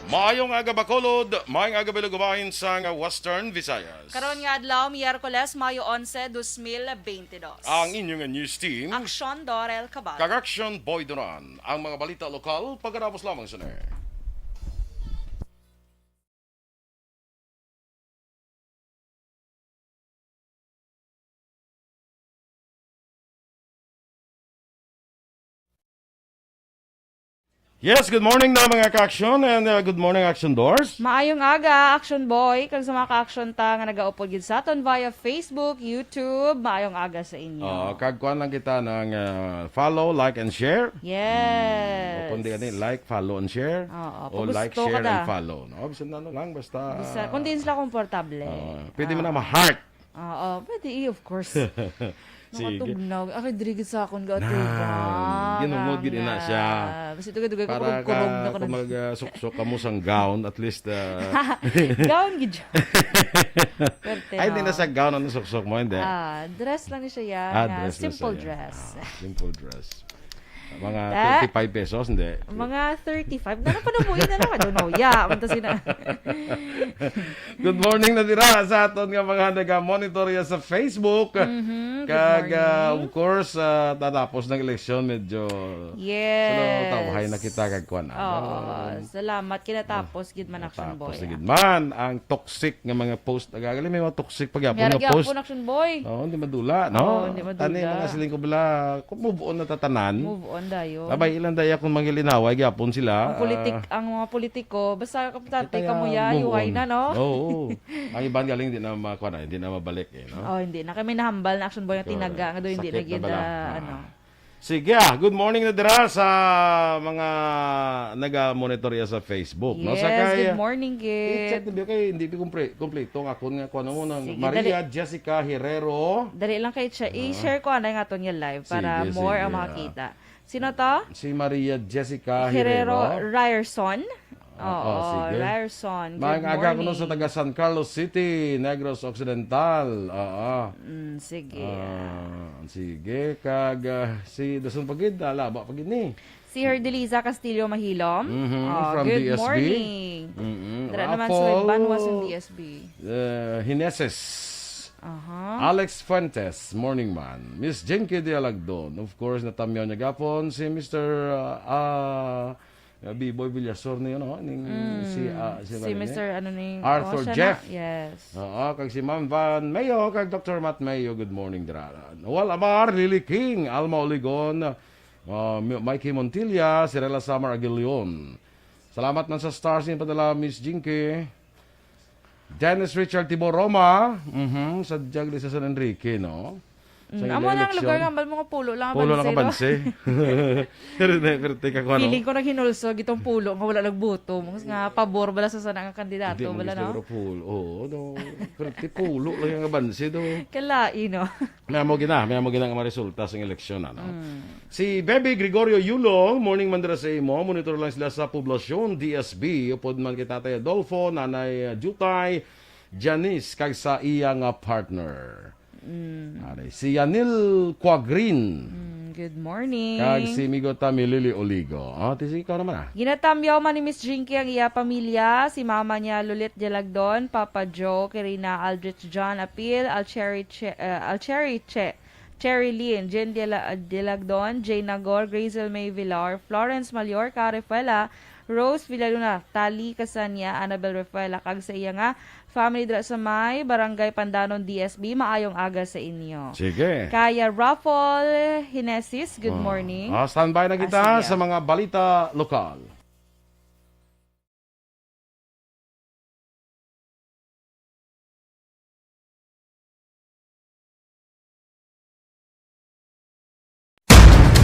Maayong aga Bacolod, maayong aga Bilugubahin sa Western Visayas. Karon nga adlaw, Miyerkules, Mayo 11, 2022. Ang inyong news team, Aksyon Dorel Cabal. Aksyon Boy Duran. Ang mga balita lokal, pagkatapos lamang sa Yes, good morning na mga ka-aksyon and good morning Action Doors. Maayong aga, Action Boy. Kag sa mga ka-aksyon ta nga nagaupod gid sa aton via Facebook, YouTube, maayong aga sa inyo. Kagkuhan lang kita ng follow, like, and share. Yes. Kung di like, follow, and share. O like, gusto share, ka and follow. No? Bisan na lang, basta... Kung di sila komportable. Pwede mo na ma-heart. Oo, pwede of course. Sige. Nakatugnaw. Ako drigid sa akong gaatuba. Ginungod gid na siya. Basta tugay-tugay ko Para kurog na ko kung mag-suksok ka mo sang gown, at least... Gown gid siya. Ay, hindi na sa gown ang suksok mo, hindi? Dress lang siya yan. Dress Simple na siya. dress. Simple dress. Mga 35 pesos, hindi? Mga 35. Napanamuin na lang. I don't know. Yeah, mantasin na. Good morning na dira sa aton nga mga naga-monitor ya sa Facebook. Kag of course, tatapos ng eleksyon medyo yes. tawahay na kita kag kuan. Salamat kinatapos gid man Action Boy. Tapos gid man ang toxic nga mga post nagagali may mga toxic pagyapon nga post. Action Boy. Hindi madula, no? Hindi madula. Tani mga siling ko bala, kung move on na tatanan. Move on dayo. Abay ilang daya kung mangilinaway gyapon sila. Ang mga politiko basta kapatati kamo ya yuhay na, no? Oo. Ang ibang galing di na makuha, hindi na mabalik eh, no? Hindi na kami nahambal na Action Boy nga tinaga nga do hindi na gid Sige, good morning na dira sa mga naga-monitor ya sa Facebook, yes, no? Sakay, good morning gid. I-check na kay hindi kompleto ang akon nga kuno mo ng Maria Jessica Herrero. Dali lang kay i-share ko anay nga aton nga live para more ang makita. Sino to? Si Maria Jessica Herrero Ryerson. Sige. Ryerson. Good Maayong aga ko morning. sa taga San Carlos City, Negros Occidental. Sige. Sige, kag si Dason Pagid, laba pagid ni. Si Herdeliza Castillo Mahilom. From good DSB. morning. Dara naman sa Banwas ng DSB. Hineses. Alex Fuentes, morning man. Miss Jenke de Alagdon. Of course, natamyaw niya gapon si Mr. B-Boy Villasor na yun, si Mr. Arthur Jeff. Yes. Kag si Ma'am Van Mayo, kag Dr. Matt Mayo, good morning, Drara. Noel Amar, Lily King, Alma Oligon, Mikey Montilla, Sirela Samar Aguilion. Salamat man sa stars yung padala, Miss Jinky. Dennis Richard Tibor Roma, sa Jagli sa San Enrique, no? Amo na ang lugar nga, mga pulo lang pulo lang kabanse. Pero teka ko ano. Feeling ko naghinulso, gitong pulo, nga wala nagbuto. Nga pabor bala sa sanang kandidato. Hindi, bala no? Pulo. No. Pero pulo lang yung kabanse, do. Kalai, no? May mo gina ang mga resulta sa eleksyon, ano? Si Bebe Gregorio Yulo, morning mandara sa imo, monitor lang sila sa poblasyon, DSB, upod man kay Tatay Adolfo, Nanay Jutay, Janice, kag sa iyang partner. Si Yanil Quagrin. Good morning. Kag si Migo Tamilili Oligo. Tisig ikaw naman Ginatamyaw man ni Miss Jinky ang iya pamilya. Si mama niya Lulit Delagdon, Papa Joe, Kirina Aldrich John Apil, Cherry Lynn, Jen Delagdon, Jane Nagor, Grazel May Villar, Florence Mallorca, Refuela, Rose Villaluna, Tali Casania, Annabel Refuela, kag sa iya nga family dra sa may Barangay Pandanon DSB, maayong aga sa inyo. Sige. Kaya Raffle Hinesis, good morning. Standby na kita sa mga balita lokal.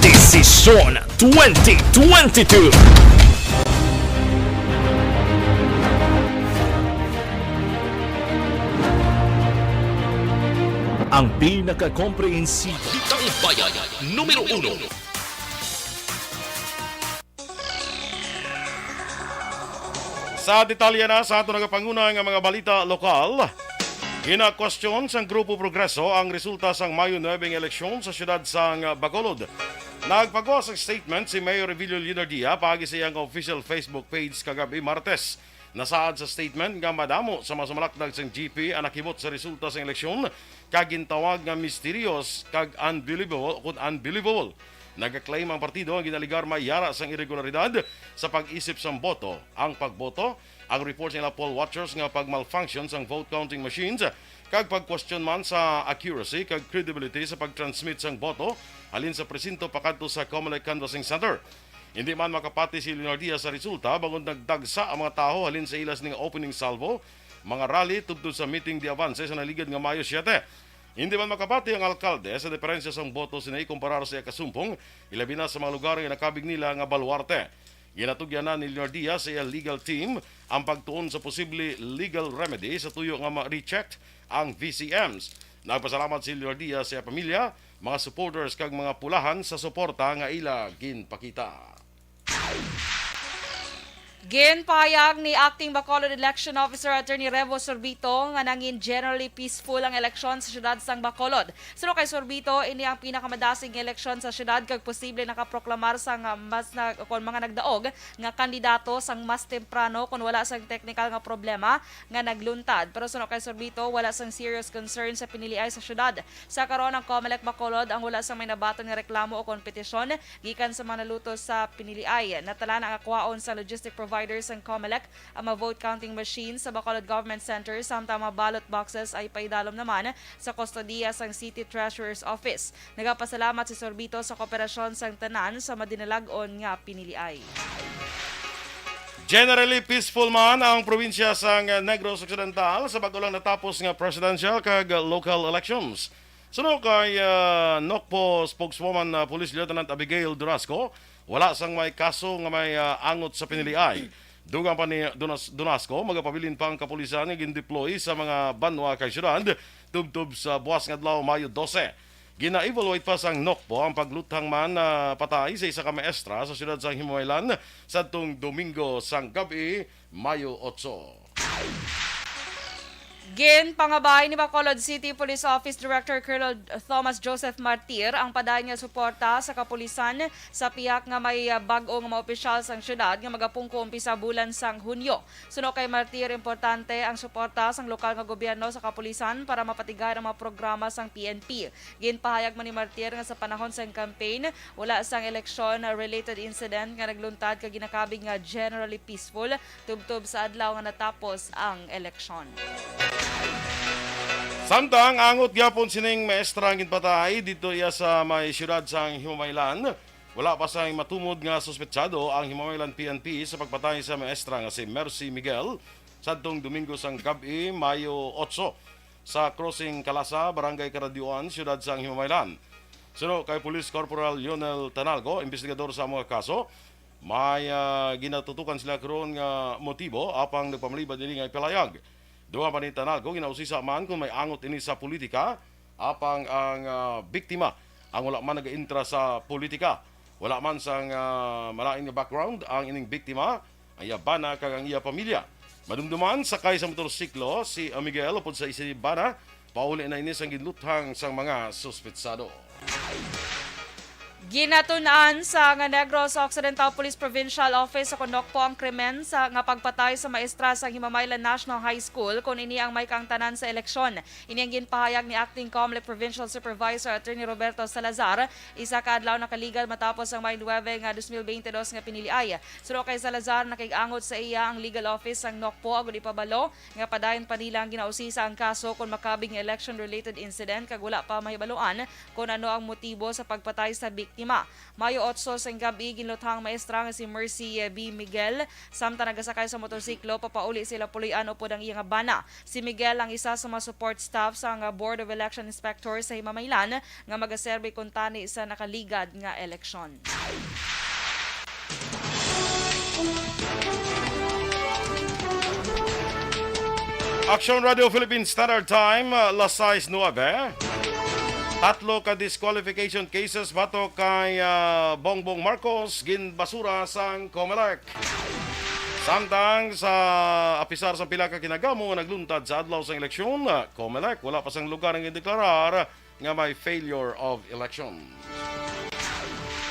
Desisyon 2022. Ang pinaka-komprehensibitang bayan, numero 1. Sa detalye na sa ato nagapanguna nga mga balita lokal, Gina-question sang Grupo Progreso ang resulta sang Mayo 9 eleksyon sa siyudad sang Bacolod. Nagpagawa sa statement si Mayor Evilio Leonardia pagi sa iyang official Facebook page kagabi Martes. Nasaad sa statement nga madamo sa masumalakdag sang GP ang nakibot sa resulta sa eleksyon kag gintawag nga mysterious kag unbelievable. Nagaklaim ang partido ang ginaligar mayara sang irregularidad sa pag-isip sang boto. Ang pagboto, ang report nila poll watchers nga pag-malfunction sang vote counting machines kag pag-question man sa accuracy kag credibility sa pag-transmit sang boto halin sa presinto pakadto sa Comelec Canvassing Center. Hindi man makapati si Leonardia sa resulta bagon nagdagsa ang mga taho halin sa ilas ning opening salvo, mga rally tubtod sa meeting di avance sa naligid nga Mayo 7. Hindi man makapati ang alkalde sa diferensya sang boto sinay kumparar sa kasumpong, ilabi na sa mga lugar nga nakabig nila nga baluarte. Ginatugyan na ni Leonardia sa iyang legal team ang pagtuon sa posible legal remedy sa tuyo nga ma-recheck ang VCMs. Nagpasalamat si Leonardia sa iyang pamilya, mga supporters kag mga pulahan sa suporta nga ila ginpakita. Ginpahayag ni Acting Bacolod Election Officer Attorney Revo Sorbito nga nangin generally peaceful ang eleksyon sa syudad sang Bacolod. Suno kay Sorbito, ini ang pinakamadasig nga eleksyon sa syudad kag posible nakaproklamar sang mas kon mga nagdaog nga kandidato sang mas temprano kung wala sang technical nga problema nga nagluntad. Pero suno kay Sorbito, wala sang serious concern sa piniliay sa syudad. Sa karon ang Comelec Bacolod ang wala sang may nabaton nga reklamo o kompetisyon gikan sa mga naluto sa piniliay. Natala ang akwaon sa logistic providers ang Comelec ang mga vote counting machines sa Bacolod Government Center samtang mga ballot boxes ay paidalom naman sa kustodiya sang City Treasurer's Office. Nagapasalamat si Sorbito sa kooperasyon sang tanan sa madinalag-on nga piniliay. Generally peaceful man ang probinsya sang Negros Occidental sa bago lang natapos nga presidential kag local elections. Suno kay NOCPO spokeswoman Police Lieutenant Abigail Durasco, wala sang may kaso nga may angot sa piniliay. Dugang pa ni Donasco, magapabilin pa ang kapulisan nga gindeploy sa mga banwa kay syudad tubtub sa buwas nga adlaw Mayo 12. Gina-evaluate pa sang NOCPO ang paglutang man patay sa isa ka maestra sa syudad sang Himaylan sa tung Domingo sang gabi, Mayo 8. Ginpangabay ni Bacolod City Police Office Director Colonel Thomas Joseph Martir ang padayon nga suporta sa kapulisan sa piyak nga may bag-o nga mga opisyal sang syudad nga magapungko umpisa bulan sang Hunyo. Suno kay Martir, importante ang suporta sang lokal nga gobyerno sa kapulisan para mapatigay ang mga programa sang PNP. Ginpahayag man ni Martir nga sa panahon sang campaign wala sang election related incident nga nagluntad kag ginakabig nga generally peaceful tubtob sa adlaw nga natapos ang eleksyon. Samtang angot gyapon sining maestra ang ginpatay dito iya sa may syudad sang Himaylan. Wala pa sang matumod nga suspetsado ang Himaylan PNP sa pagpatay sa maestra nga si Mercy Miguel sadtong Domingo sang gabi, Mayo 8 sa Crossing Calasa, Barangay Karadioan, syudad sang Himaylan. Suno kay Police Corporal Lionel Tanalgo, investigador sa mga kaso, may ginatutukan sila karon nga motibo apang nagpamalibad dili nga ipalayag. Duha pa ni Tanalgo, ginausisa man kung may angot ini sa politika, apang ang biktima ang wala man nag-intra sa politika. Wala man sang malain nga background ang ining biktima, ang bana kag ang iya pamilya. Madumduman, sakay sa motorsiklo si Miguel upod sa isa bana, pauli na inis ang ginluthang sang mga suspetsado. Ginatunan sa Negros Occidental Police Provincial Office sa Konokpo ang krimen sa nga pagpatay sa maestra sa Himamaylan National High School kung ini ang may kaangtanan sa eleksyon. Ini ang ginpahayag ni Acting Comelec Provincial Supervisor Attorney Roberto Salazar, isa ka adlaw na kaligal matapos ang May 9 nga 2022 nga piniliay. Suro kay Salazar nakigangot sa iya ang legal office ang NOCPO agud ipabalo nga padayon pa nila ang ginausisa ang kaso kung makabing election related incident kag wala pa mahibaluan kung ano ang motibo sa pagpatay sa biktima. Mayo 8 sa gabi ginluthang maestra nga si Mercy B. Miguel samtang nagasakay sa motorsiklo papauli sila pulian upod ang iyang bana. Si Miguel ang isa sa mga support staff sa Board of Election Inspectors sa Himamaylan nga magaserbe kun tani sa nakaligad nga eleksyon. Aksyon Radio Philippines Standard Time, las 6:09. Tatlo ka disqualification cases bato kay Bongbong Marcos ginbasura sang Comelec. Samtang sa apisar sa pila ka kinagamo nagluntad sa adlaw sang eleksyon, Comelec wala pa sang lugar nga deklarar nga may failure of election.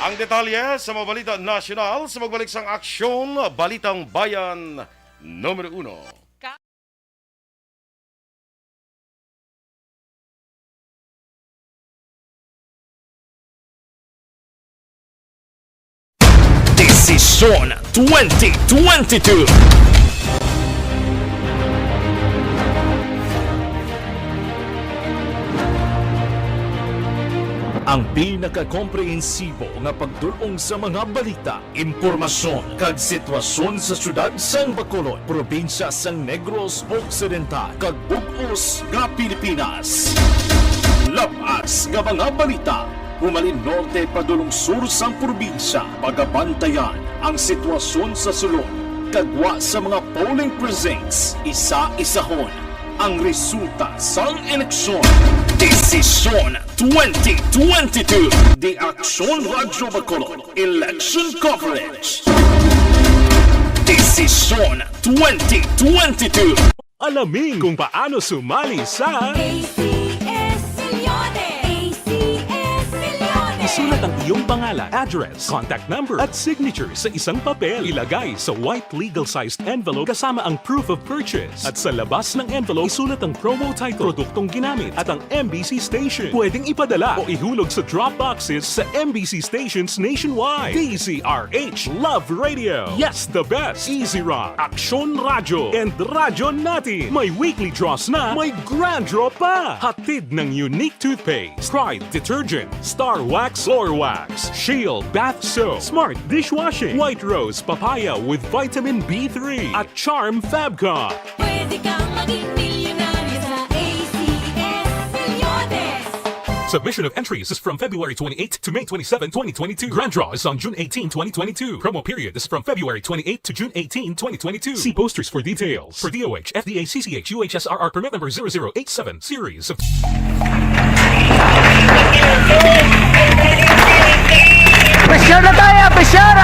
Ang detalye sa mga balita nasyonal sa magbalik sang aksyon, Balitang Bayan, numero 1. Desisyon 2022. Ang pinakakomprehensibo nga pagdulong sa mga balita, impormasyon kag sitwasyon sa syudad sang Bacolod, probinsya sang Negros Occidental kag bug-os nga Pilipinas. Labas nga mga balita, humalin norte padulong sur sang probinsya, pagabantayan ang sitwasyon sa sulod, kagwa sa mga polling precincts, isa-isahon ang resulta sang eleksyon. Desisyon 2022. The Aksyon Radyo Bacolod Election Coverage. Desisyon 2022. Alamin kung paano sumali sa Isulat ang iyong pangalan, address, contact number at signature sa isang papel. Ilagay sa white legal-sized envelope kasama ang proof of purchase. At sa labas ng envelope, isulat ang promo title, produktong ginamit at ang MBC station. Pwedeng ipadala o ihulog sa drop boxes sa MBC stations nationwide. DZRH Love Radio. Yes, the best. Easy Rock, Aksyon Radyo, and Radyo Natin. May weekly draws na, may grand draw pa. Hatid ng unique toothpaste, Pride Detergent, Star Wax Floor Wax, Shield Bath Soap, Smart Dishwashing, White Rose Papaya with Vitamin B3 at Charm Fabcon. Pwede kang maging milyonaryo sa ACS Milyones. Submission of entries is from February 28 to May 27, 2022. Grand draw is on June 18, 2022. Promo period is from February 28 to June 18, 2022. See posters for details. For DOH, FDA, CCH, UHSRR permit number 0087, series of... Pressure na tayo! Pressure!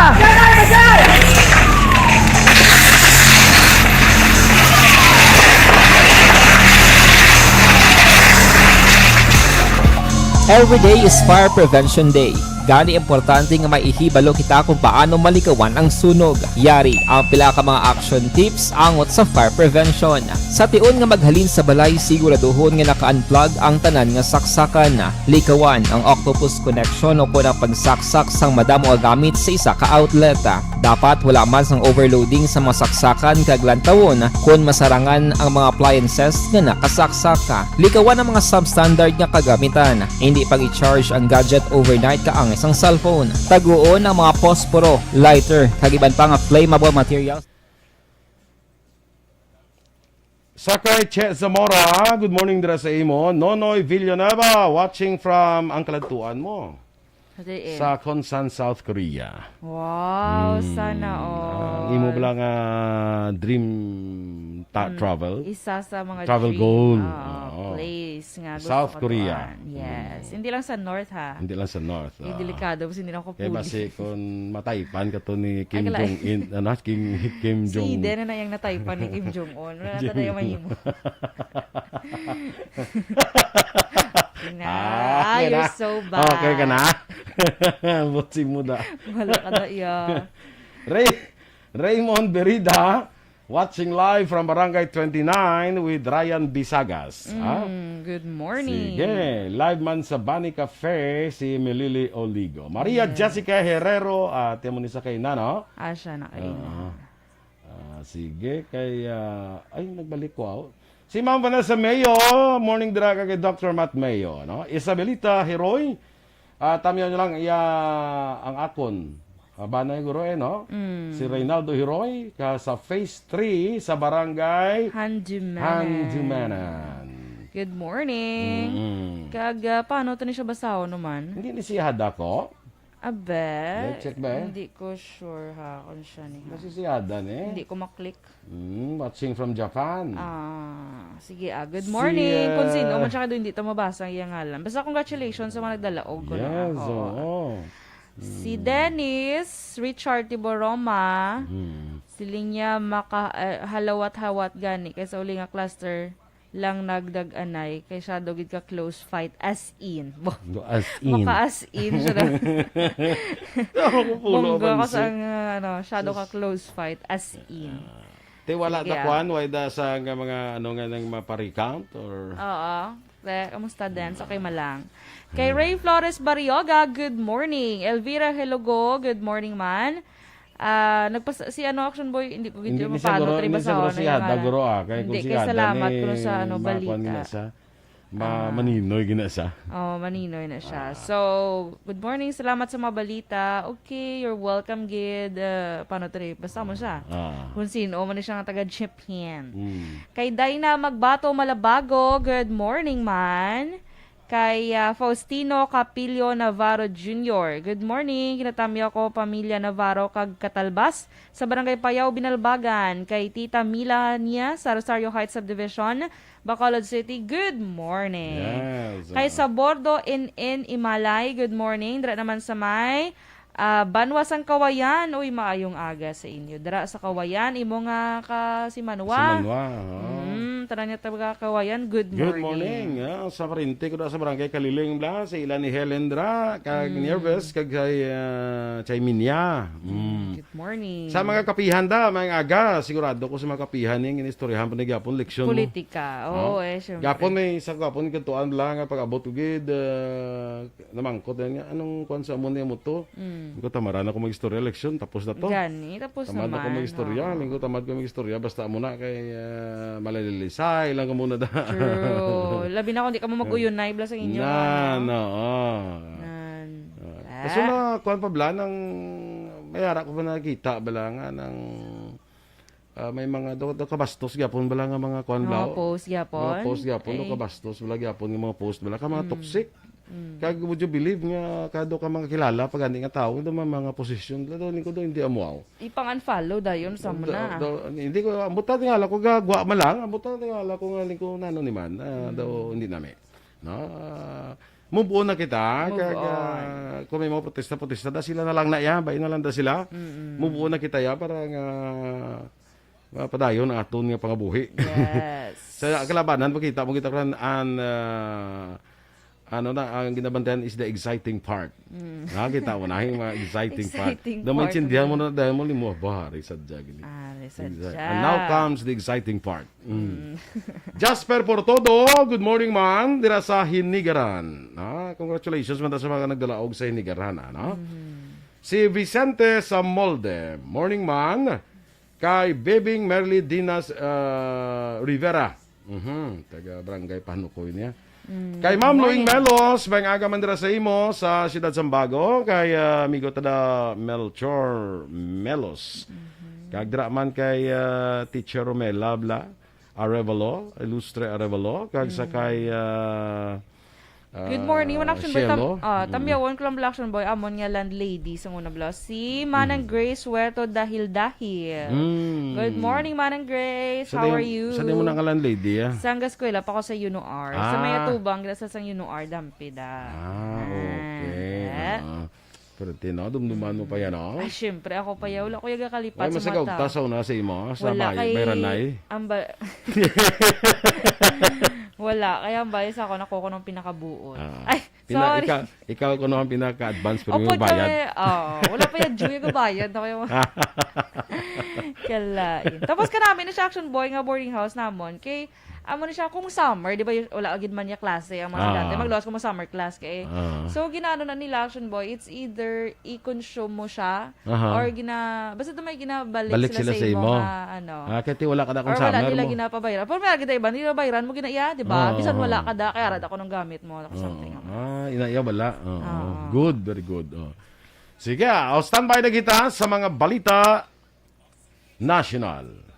Every day is Fire Prevention Day. Gani importante nga maihibalo kita kung paano malikawan ang sunog. Yari ang pila ka mga action tips angot sa fire prevention. Sa tiun nga maghalin sa balay, siguraduhon nga naka-unplug ang tanan nga saksakan. Likawan ang octopus connection o kung ang pagsaksak sang madamo nga gamit sa isa ka outlet. Dapat wala man sang overloading sa mga saksakan kag lantawon kung masarangan ang mga appliances nga nakasaksaka. Likawan ang mga substandard nga kagamitan. Hindi pag i-charge ang gadget overnight kaang isang cellphone. Taguon ang mga posporo, lighter, kag iban pa nga flammable materials. Sakay Che Zamora, good morning dira sa imo. Nonoy Villanueva, watching from ang kaladtuan mo. Sa Konsan, South Korea. Wow, sana all. Imo bala nga dream travel. Isa sa mga Travel dream, goal. place nga gusto South ko Korea. tuan. Yes. Hindi lang sa North ha. Hindi lang sa North. Yung delikado kasi hindi na ako Kaya puli. basi kung mataypan ka to ni Kim Ay, kalay. Jong-un, Kim Jong. Si Iden na yung nataypan ni Kim Jong-un. Wala na tayo mahimo. You're so bad. Okay ka na? Butsi mo da. Wala ka na iya. Raymond Berida, watching live from Barangay 29 with Ryan Bisagas. Good morning. Sige, live man sa Bani Cafe si Melili Oligo. Maria Jessica Herrero, temo ni sa kay Nano. Siya na kayo. Sige, kay ay nagbalik ko. Si Ma'am Vanessa Mayo, morning dira kay Dr. Matt Mayo, no? Isabelita Heroy, tamyan nyo lang ang akon. Banay guro no? Si Reynaldo Heroy sa Phase 3 sa Barangay Handumanan. Good morning. Kag paano to ni siya basaw naman? Hindi ni siya hada ko. Abe, check ba hindi ko sure ha kung siya ni. Kasi siya hada Hindi ko maklik. Watching from Japan. Sige good morning. Kung sino man siya doon dito mabasa ang iyang ngalan. Basta congratulations sa mga nagdalaog ko Yes, na. Si Hmm. Dennis Richard Tiboroma, siling niya halawat-hawat gani kaysa uli nga cluster lang nagdag-anay kay siya dogid ka close fight as in. As in. Maka as in siya na. Ako pulo Bongga ka man sa shadow ka close fight as in. Te wala Sige, ta kwan way da sa nga mga ano nga nang mapa-recount or Oo. Kamusta din? Okay malang. Kay Ray Flores Barrioga, good morning. Elvira Helogo, good morning man. Si Action Boy, hindi ko video mapano, hindi sa siya daguro kay kung Hindi, siya kay salamat kuno sa balita. Maninoy gina sa. Oh, maninoy na siya. So, good morning. Salamat sa mga balita. Okay, you're welcome, Gid. Paano ito basta mo siya. Kung sino, man siya nga taga-Japan. Kay Dayna Magbato Malabago, good morning, man. Kay Faustino Capilio Navarro Jr. Good morning. Kinatami ako, pamilya Navarro kag Katalbas sa Barangay Payaw, Binalbagan. Kay Tita Mila niya sa Rosario Heights Subdivision, Bacolod City. Good morning. Yes. Kay Sabordo in Imalay. Good morning. Dra naman sa may Banwasang Kawayan. Uy, maayong aga sa inyo. Dra sa Kawayan. Imo nga si Manwa. Tara niya taga Kawayan. Good morning. Good morning. Sa parinte ko sa barangay Kaliling bla sa ilan ni Helendra kag Nervous kag kay Minya. Good morning. Sa mga kapihan da, mga aga, sigurado ko sa mga kapihan ning inistoryahan pa ni gapon leksyon mo. Politika. Syempre. Gapon may sa gapon katuan bla nga pag abot gid namangkot nga anong kwan sa amon mo to. Ko tamaran ako mag-istorya leksyon tapos na to. Gani, tapos tamad naman. Tamad ako mag-istorya, linggo tamad ko mag-istorya basta muna kay malalilisay lang ka muna da. True. Labi na kung di ka mo mag-uyon na ibla sa inyo. Kasi na kuan pa bla nang mayara ko pa nakita bala nga nang may mga do kabastos gyapon bala nga mga kuan bla. Post gyapon. Mga post gyapon do kabastos bala gyapon nga mga post bala ka mga toxic. Kag would you believe nga kado ka mga kilala pag hindi nga tao do mga posisyon do ko do hindi amuaw. Ipang-unfollow dayon sa muna. Hindi ko ambuta tingala ko gagwa malang ambuta tingala ko nga ko nano ni man do hindi nami. No? Move on na kita kag kung may mga protesta da sila na lang na ya bay na lang da sila. Move on na kita ya para nga padayon ang aton nga pangabuhi. Yes. Sa kalabanan pakita mo kita kan ang ginabantayan is the exciting part. Nakakita mo na yung mga exciting part. Maintindihan mo na dahil mo limo bahari sadya gini. And now comes the exciting part. Jasper Portodo, good morning man. Dira sa Hinigaran. Congratulations man sa mga nagdalaog sa Hinigaran. Si Vicente Samolde, morning man. Kay Bebing Merly Dinas Rivera. Taga Barangay Panukoy niya. Kay Ma'am Luing Melos, may aga man dira sa imo sa Siyudad Sambago, kay amigo tada Melchor Melos. Kag dira man kay Teacher Romela bla Arevalo, Ilustre Arevalo, kag sa kay good morning, one action boy. Tamyawon ko lang action boy. Amon nga landlady sa una bla. Si Manang Grace Huerto dahil. Good morning, Manang Grace. How are you? Sa di mo na nga landlady Sangga eskwela pa ko sa UNOR. Sa may atubang sa sang UNOR dampida. Okay. Pero dumduman mo pa yan, Ay, syempre, ako pa yaw. Wala ko yung kalipat sa mata. Ay, masagaw tasaw na sa imo. Sa may ranay. Wala. Kaya ang bayas ako nakuha ng pinakabuon. Ay, sorry. Ikaw ko ang pinaka-advance pero yung bayad. Wala pa yan. Due yung bayad. Kalain. Tapos ka namin na siya action boy nga boarding house namon. Kay, amo na siya kung summer. Di ba wala agad man niya klase. Ang mga dati. Maglawas ko mo summer class. Kay. So, ginano na nila action boy. It's either i-consume mo siya or basta may ginabalik sila sa imo. Kaya wala ka na kung or summer mo. Or wala nila ginapabayran. Pero may agad iba. Hindi na bayaran mo ginaiya. Di ba? Bisan wala ka da. Kaya rad ako ng gamit mo. Something. Inaiya wala. Good. Very good. Sige. Standby na kita sa mga balita national.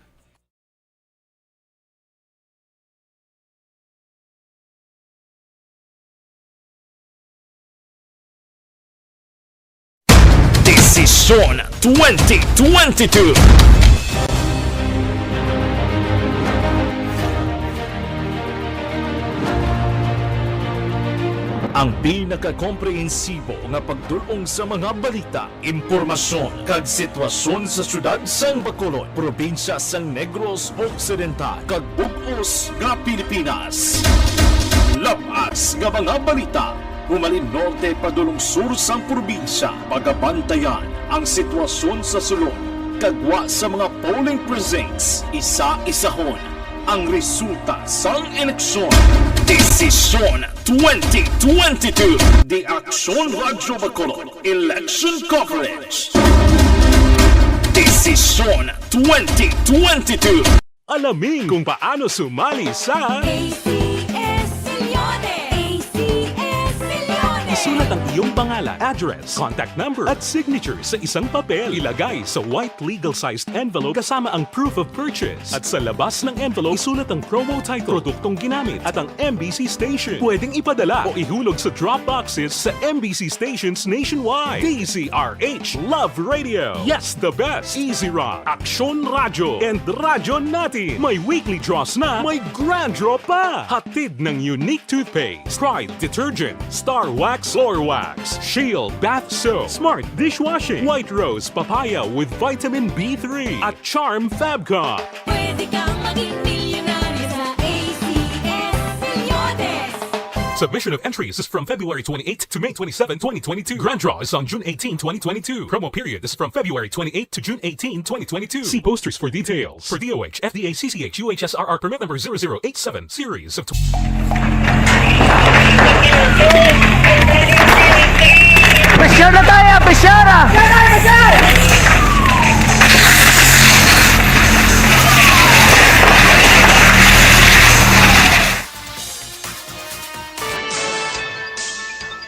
Desisyon 2022. Ang pinakakomprehensibo nga pagdulong sa mga balita, impormasyon kag sitwasyon sa syudad sang Bacolod, probinsya sang Negros Occidental kag bug-os nga Pilipinas. Labas nga mga balita, humalin norte padulong sur sang probinsya, pagabantayan ang sitwasyon sa sulod, kagwa sa mga polling precincts, isa-isahon ang resulta sang eleksyon. Desisyon 2022, The Aksyon Radyo Bacolod Election Coverage. Desisyon 2022. Alamin kung paano sumali sa Isulat ang iyong pangalan, address, contact number at signature sa isang papel. Ilagay sa white legal-sized envelope kasama ang proof of purchase. At sa labas ng envelope, isulat ang promo title, produktong ginamit at ang MBC station. Pwedeng ipadala o ihulog sa drop boxes sa MBC stations nationwide. DZRH Love Radio. Yes, the best. Easy Rock, Aksyon Radyo, and Radyo Natin. May weekly draws na, may grand draw pa. Hatid ng unique toothpaste, Pride Detergent, Star Wax Floor Wax, Shield Bath Soap, Smart Dishwashing, White Rose Papaya with Vitamin B3 at Charm Fabcon. Pwede kang maging milyonaryo sa ACS Milyones. Submission of entries is from February 28 to May 27, 2022. Grand draw is on June 18, 2022. Promo period is from February 28 to June 18, 2022. See posters for details. For DOH, FDA, CCH, UHSRR permit number 0087, series of... Pressure na tayo! Pressure na!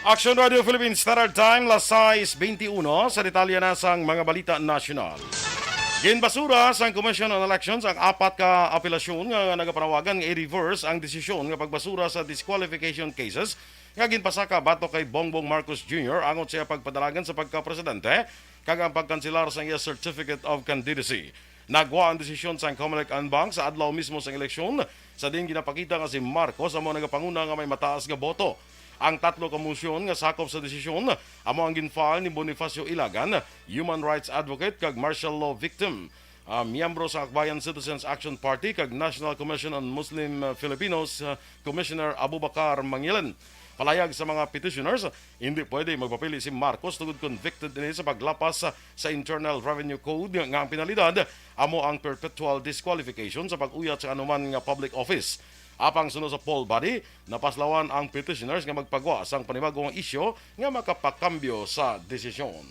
Aksyon Radio Philippines Standard Time, las 6:21 sa detalye na sang mga balita nasyonal. Ginbasura sang Commission on Elections ang apat ka apelasyon nga nagapanawagan nga i-reverse ang desisyon nga pagbasura sa disqualification cases nga ginpasaka batok kay Bongbong Marcos Jr. angot siya pagpadalagan sa pagka-presidente kag ang pagkanselar sa iya Certificate of Candidacy. Nagwa ang desisyon sang Comelec Anbang sa adlaw mismo sang eleksyon sa din ginapakita nga si Marcos amo nagapanguna nga may mataas nga boto. Ang tatlo ka motion nga sakop sa desisyon amo ang ginfile ni Bonifacio Ilagan, human rights advocate kag martial law victim, miyembro sa Akbayan Citizens Action Party kag National Commission on Muslim Filipinos Commissioner Abubakar Mangilan. Palayag sa mga petitioners, hindi pwede magpapili si Marcos tungod convicted din sa paglapas sa Internal Revenue Code nga ang penalidad amo ang perpetual disqualification sa pag-uyat sa anuman nga public office. Apang sunod sa poll body, napaslawan ang petitioners nga magpagwa sang panibagong isyo nga makapakambyo sa desisyon.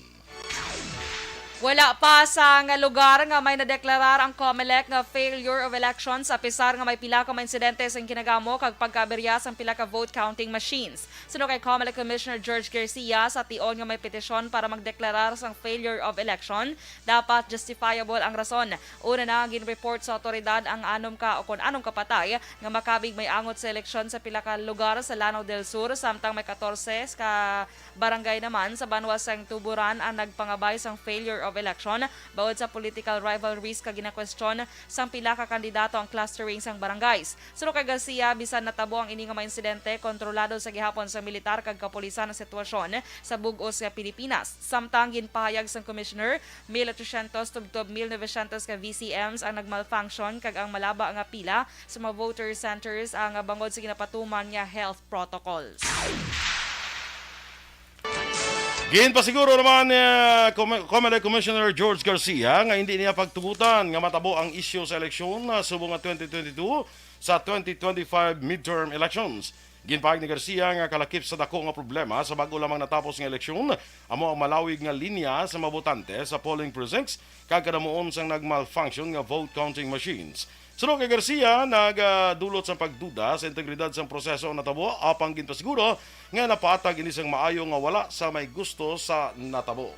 Wala pa sa nga lugar nga may nadeklarar ang COMELEC nga failure of elections sa pisar nga may pila ka mga insidente sa kinagamo kag pagkaberya sang pila ka vote counting machines. Suno kay COMELEC Commissioner George Garcia sa tion nga may petisyon para magdeklarar sang failure of election, dapat justifiable ang rason. Una na gin-report sa otoridad ang anom ka o kung anong kapatay nga makabig may angot sa eleksyon sa pila ka lugar sa Lanao del Sur samtang may 14 ka barangay naman sa Banwa sang Tuburan ang nagpangabay sang failure of election bawod sa political rivalries kag gina-question sang pila ka kandidato ang clustering sang barangays. Suno kay Garcia, bisan natabo ang ini nga mga insidente, kontrolado sa gihapon sa militar kag kapulisan ang sitwasyon sa bug-os sa Pilipinas. Samtang ginpahayag sang commissioner, 1,800 tubtob 1,900 ka VCMs ang nagmalfunction kag ang malaba nga pila sa mga voter centers ang bangod sa ginapatuman nga health protocols. Ginpasiguro naman ni Comelec Commissioner George Garcia nga hindi niya pagtugutan nga matabo ang isyu sa eleksyon subong nga 2022 sa 2025 midterm elections. Ginpahayag ni Garcia nga kalakip sa dako nga problema sa bago lamang natapos nga eleksyon amo ang malawig nga linya sa mga botante sa polling precincts kag kadamuon sang nagmalfunction nga vote counting machines. Sunod kay Garcia, nagdulot sa pagduda sa integridad sa proseso ang natabo apang ginpasiguro nga napaatag ini sang maayo nga wala sa may gusto sa natabo.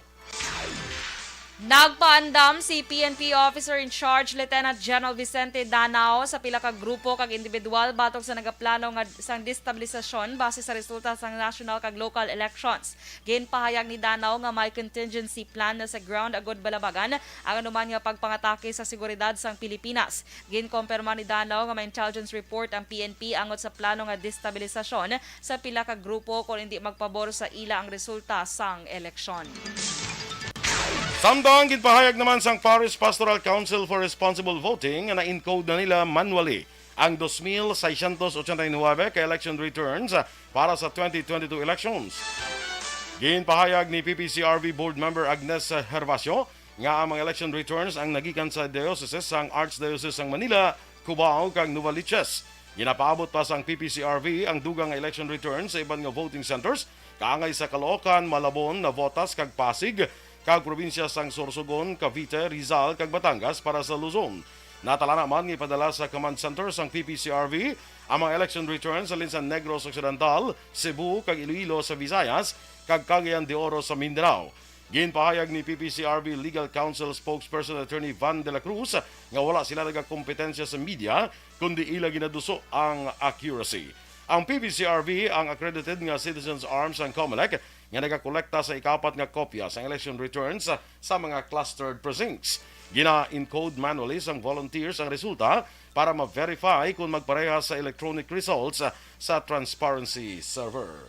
Nagpaandam si PNP Officer in Charge Lieutenant General Vicente Danao sa pila ka grupo kag individual batok sa nagaplano nga sang destabilisasyon base sa resulta sang national kag local elections. Ginpahayag ni Danao nga may contingency plan na sa ground agud balabagan ang anuman nga pagpangatake sa seguridad sang Pilipinas. Ginkompirma ni Danao nga may intelligence report ang PNP angot sa plano nga destabilisasyon sa pila ka grupo kung hindi magpabor sa ila ang resulta sang eleksyon. Samtang ginpahayag naman sang Paris Pastoral Council for Responsible Voting na in-code na nila manually ang 2,689 ka election returns para sa 2022 elections. Ginpahayag ni PPCRV Board Member Agnes Hervasio nga ang mga election returns ang nagikan sa diocese sang Archdiocese sang Manila, Cubao kag Novaliches. Ginapaabot pa sang PPCRV ang dugang election returns sa iban nga voting centers kaangay sa Caloocan, Malabon, Navotas kag Pasig kag probinsya sang Sorsogon, Cavite, Rizal kag Batangas para sa Luzon. Natala naman ipadala sa command center sang PPCRV ang mga election returns alin sa Negros Occidental, Cebu kag Iloilo sa Visayas kag Cagayan de Oro sa Mindanao. Ginpahayag ni PPCRV Legal Counsel spokesperson Attorney Van de la Cruz nga wala sila nagakompetensya sa media kundi ila ginaduso ang accuracy. Ang PPCRV ang accredited nga Citizens Arms ang COMELEC nga nagakolekta sa ikapat nga kopya sa election returns sa mga clustered precincts. Gina-encode manually sang volunteers ang resulta para ma-verify kung magpareha sa electronic results sa transparency server.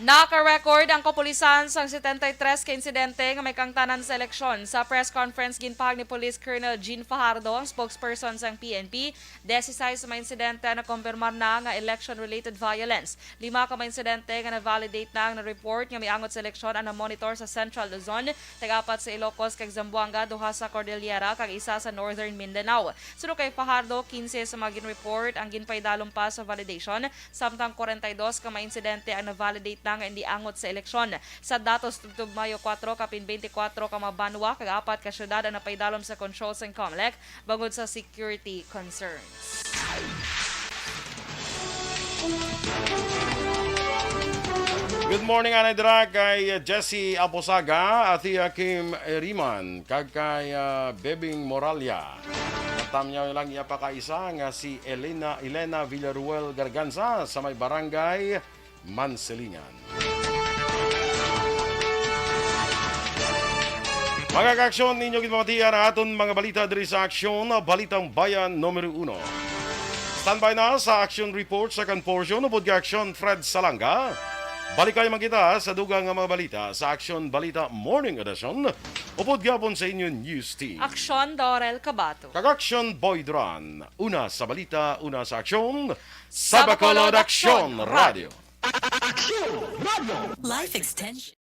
Naka-record ang kapulisan sang 73 ka insidente nga may kangtanan sa eleksyon. Sa press conference ginpahag ni Police Colonel Jean Fajardo, ang spokesperson sang PNP, 16 sa mga insidente na kumpirmar na nga election-related violence. 5 ka mga insidente nga na-validate na ang report nga may angot sa eleksyon ang na-monitor sa Central Luzon, tag-apat sa Ilocos kag Zamboanga, 2 sa Cordillera kag 1 sa Northern Mindanao. Sunod kay Fajardo, 15 sa mga gin-report ang ginpaydalom pa sa validation, samtang 42 ka mga insidente ang na-validate na nga hindi angot sa eleksyon. Sa datos tubtub Mayo 4 kapin 24 ka mabanwa kag 4 ka syudad ang napaydalom sa control sa COMELEC bangod sa security concerns. Good morning, Anay Dra, kay Jessie Aposaga at Kim Riman, kag kay Bebing Moralia. Natamyaw lang iya pa kaisa nga si Elena Villaruel Garganza sa may barangay Mansilingan. Mga ka-aksyon, ninyo ginamatiya na aton mga balita diri sa Aksyon, Balitang Bayan numero 1. Standby na sa Action Report sa portion upod ka-aksyon Fred Salanga. Balik kayo magkita sa dugang mga balita sa Aksyon Balita Morning Edition upod gapon sa inyo news team. Aksyon Dorel Cabato. Kag-aksyon Boy Duran. Una sa balita, una sa aksyon. Sa Bacolod Aksyon Radio. Life Extension.